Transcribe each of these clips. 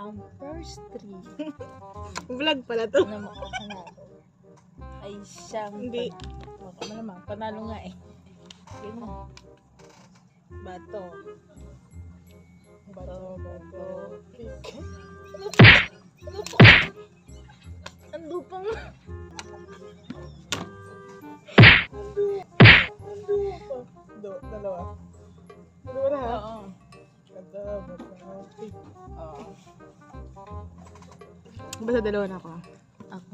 Ang first three Vlog pala to. na makapanalo ay siyang Hindi. naman, panalo nga eh. Sige mo. Bato. Ang lupang. Dalawa. Dalawa na ha? Oo. Oo. Basta dalawa na ako. Ako.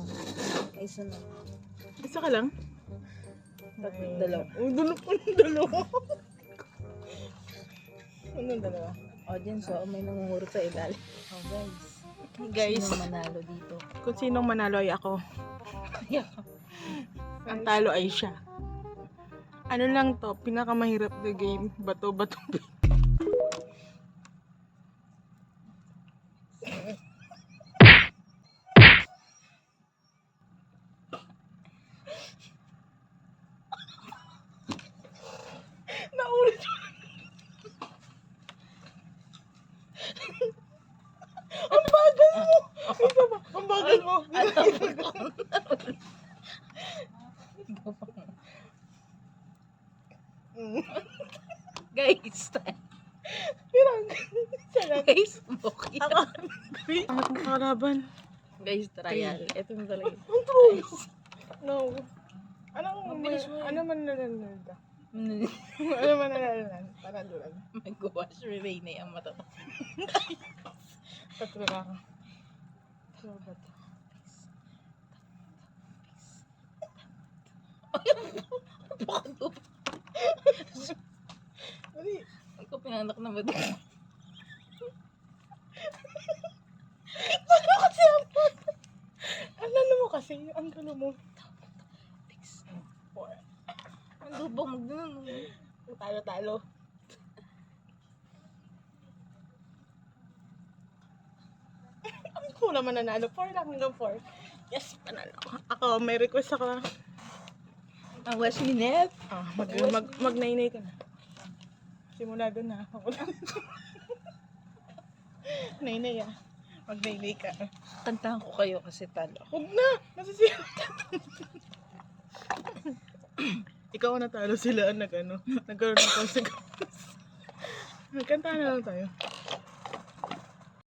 Isa na. Isa ka lang? Dalawa. Dalawa. Anong dalawa? Audience, so may nangungurot sa ilalim. Oh Guys, sino manalo dito? kung sinong manalo ay ako. Yeah. Ang talo ay siya. Ano lang to, pinakamahirap na game. Bato-bato. Naulit. Ang bagal mo! Ikaw ba? Ang bagal mo! Guys, Pirang. Sarap. guys, okay. Angat mo kalaban. Guys, trial. Ito na talaga. Ang true. No. Mabilis mo. Ano man nalalan ka? Mm. Ano man nalalan? Para dulan. Mag-wash relay na yung mata. Tatlo na ako. So, bato. Bakit po? Dali. Ako pinanak na ba dito? Ano kasi ang bato? Ano mo kasi? Ang gulo mo. Ang lubang magdun. Talo-talo. Ang ko naman nanalo. 4 lang hanggang 4. Yes, panalo. Ako, may request ako. Ang wash minute. Mag-nainay ka na. Simula doon na. Nainay ah. Mag-nainay ka. Kantahan ko kayo kasi talo. Huwag na! Masisira. Ikaw ang natalo, sila ang nagkaroon ng consequence. Nagkanta na lang tayo.